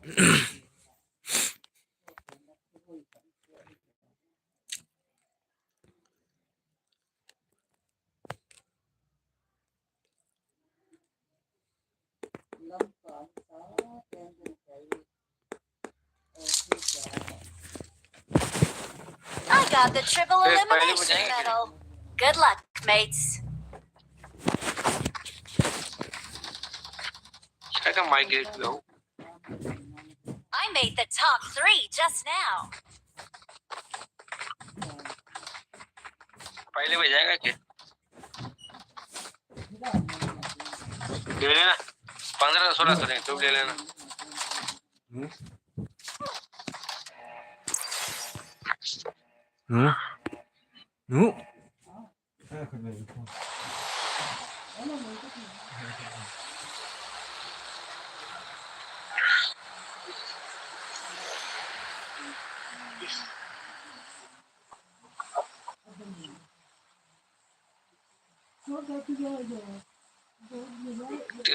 I got the triple elimination medal. Good luck, mates. I made the top 3 just now. पहले में जाएगा क्या? ले लेना 15-16 तो नहीं तुम ले लेना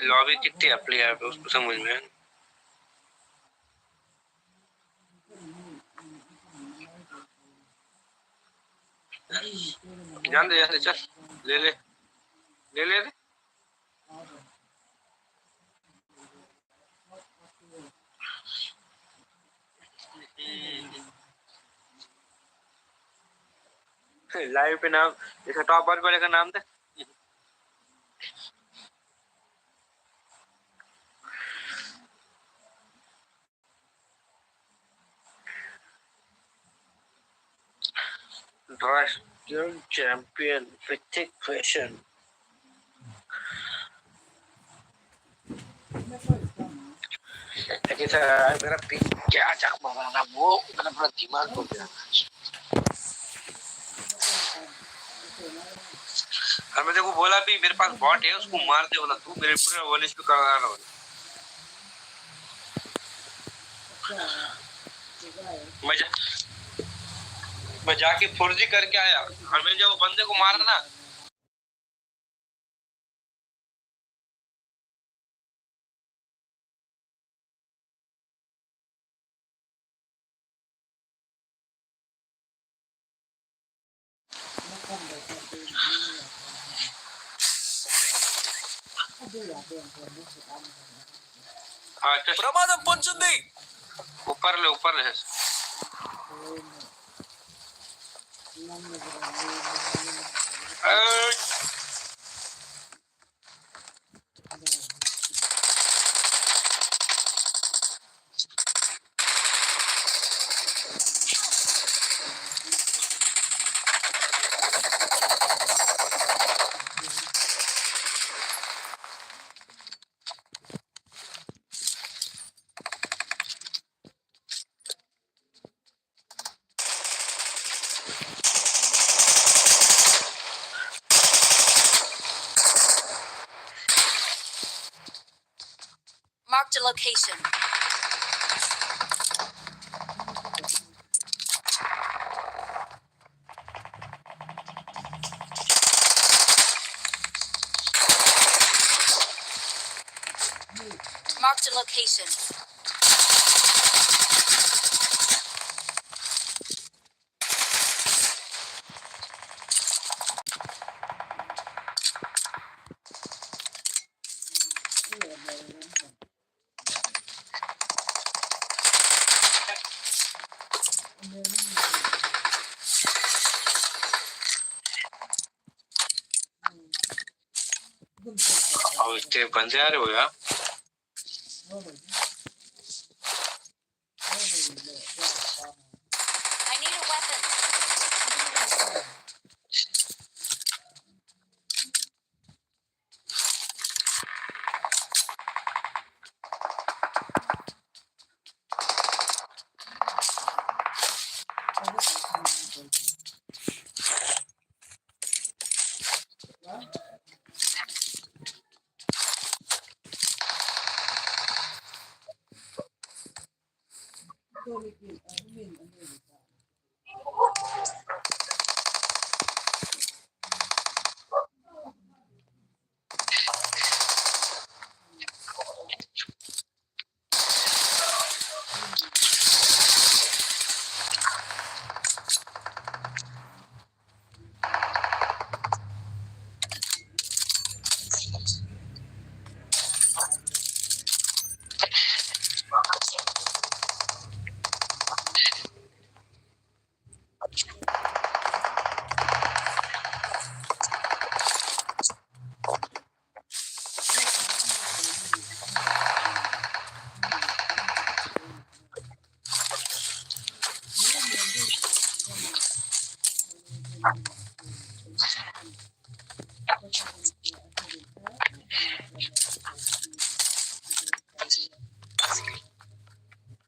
लॉबी कितनी अपनी है उसको समझ में जान दे चल ले ले ले ले लाइव पे नाम जैसा टॉप वन वाले का नाम था Russian champion Hrithik Roshan लेकिन सर मेरा क्या चक मारा वो मेरा पूरा दिमाग हो गया और मैं देखो बोला भी मेरे पास बॉट है उसको मार दे बोला तू मेरे पूरे वॉलिस पे कर रहा है मैं जाके फुर्जी करके आया और मैं जब बंदे को मारा ना ప్రమాదం పొంచుంది ऊपर ले Marked a location. Marked a location. और इतने बंदे आ रहे हो यार I need a weapon.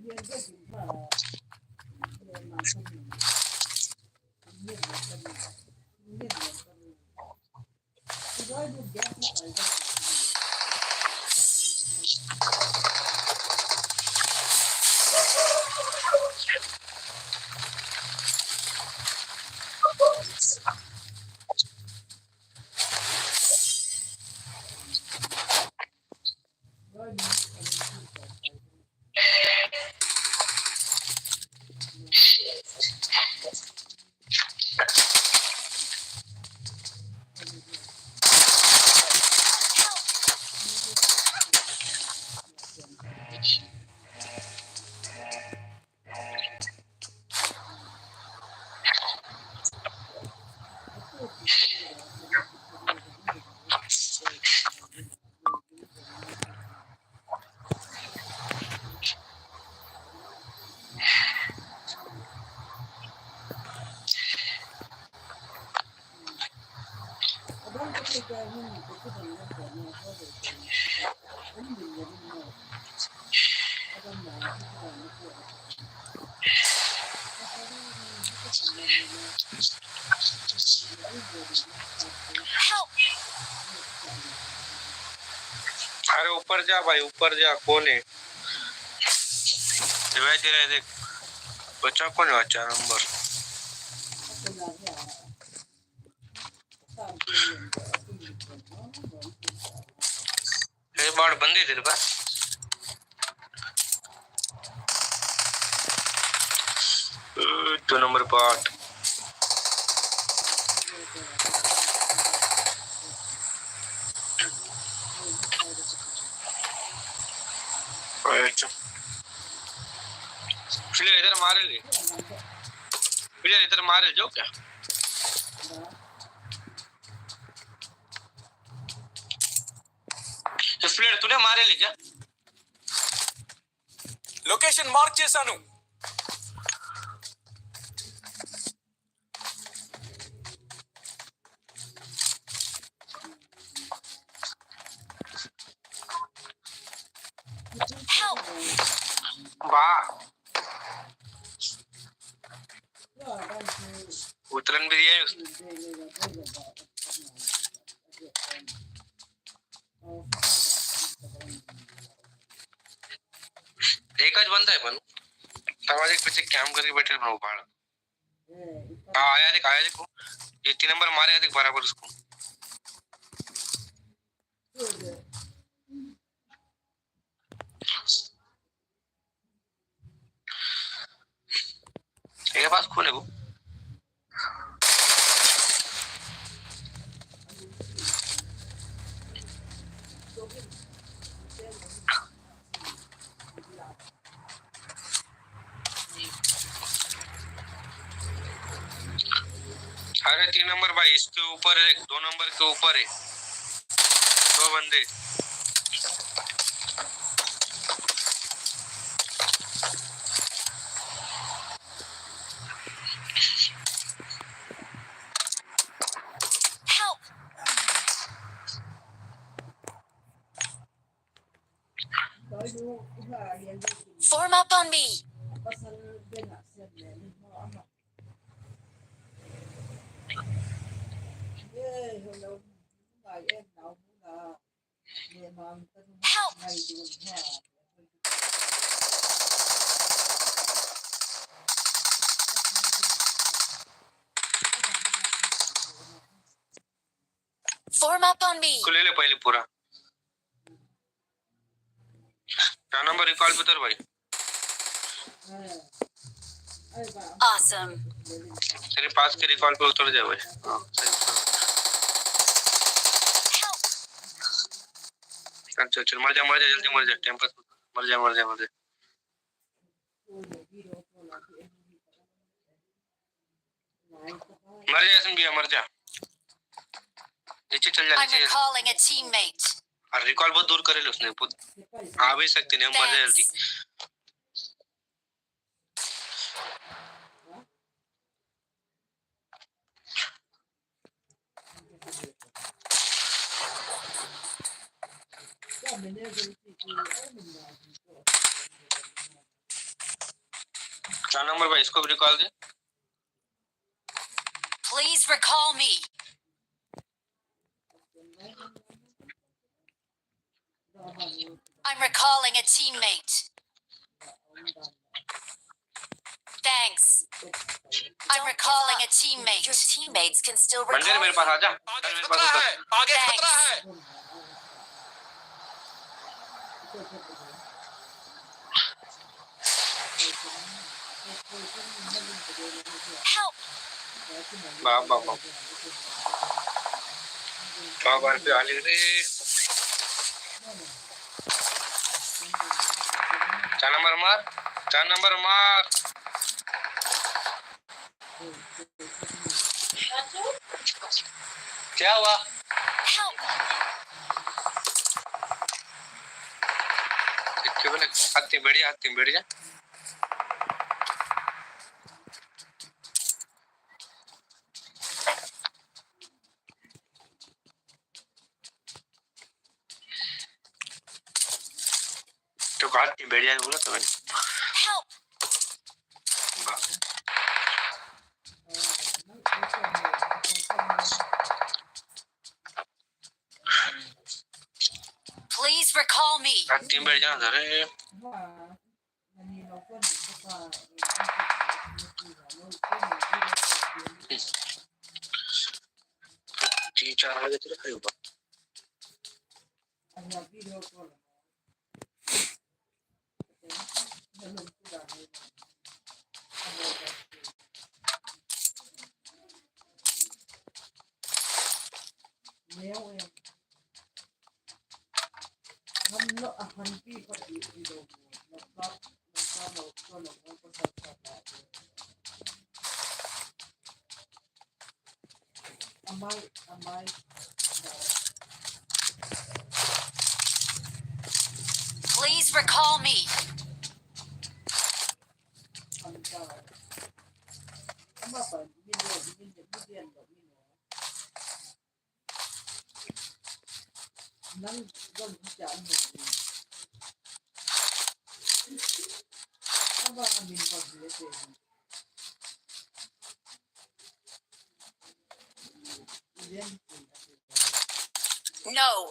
Help! अरे ऊपर जा भाई, ऊपर जा। कौन है? दिखाई दे रहा है, देख। बच्चा कौन है? 4 नंबर। ये बाढ़ बंद है तेरे पास? 2 नंबर पार्ट। प्लेयर इधर मारे ले, प्लेयर इधर मारे जो क्या? प्लेयर तूने मारे ले क्या? లొకేషన్ మార్క్ చేశాను. Help! वाह, उतरन भी दिया है उसने। एक आज बंदा है बनु, दरवाजे के पीछे कैम करके बैठे बनु बाहर। आया देख, आया देखो। ये 3 नंबर मारेगा देख बराबर उसको। ये पास कौन है वो? अरे 3 नंबर भाई, इसके ऊपर है, 2 नंबर के ऊपर है 2 बंदे। Help! Form up on me. Help! Form up on me. ले ले पहले पूरा। 4 नंबर रिकॉल पे उतर भाई। Awesome. तेरे पास के रिकॉल पे उतर जा भाई। हाँ, Help! चल चल, मर जा जल्दी मर जा, टाइम पास मर जा। SMB मर जा, नीचे चल जा, I'm नीचे। recalling a teammate. और रिकॉल बहुत दूर करे ले उसने, आ भी सकते नहीं, मर जा जल्दी। 4 नंबर भाई इसको भी recall they. Please recall me. I'm recalling a teammate. Thanks. I'm recalling a teammate. Your teammates can still बंदे recall मेरे पास you. आ जा. आगे मेरे खतरा पास है, आगे खतरा है. Help! बाबा बाबा पे आले रे. 4 नंबर मार. 4 नंबर मार. क्या हुआ? Help! केवल हाथी बढ़िया. तो हाथी बढ़िया बोला तो मैंने. Help! Please recall me. हाथी बढ़िया रे. जी 4 बजे तेरे खाई होगा. Please recall me. No.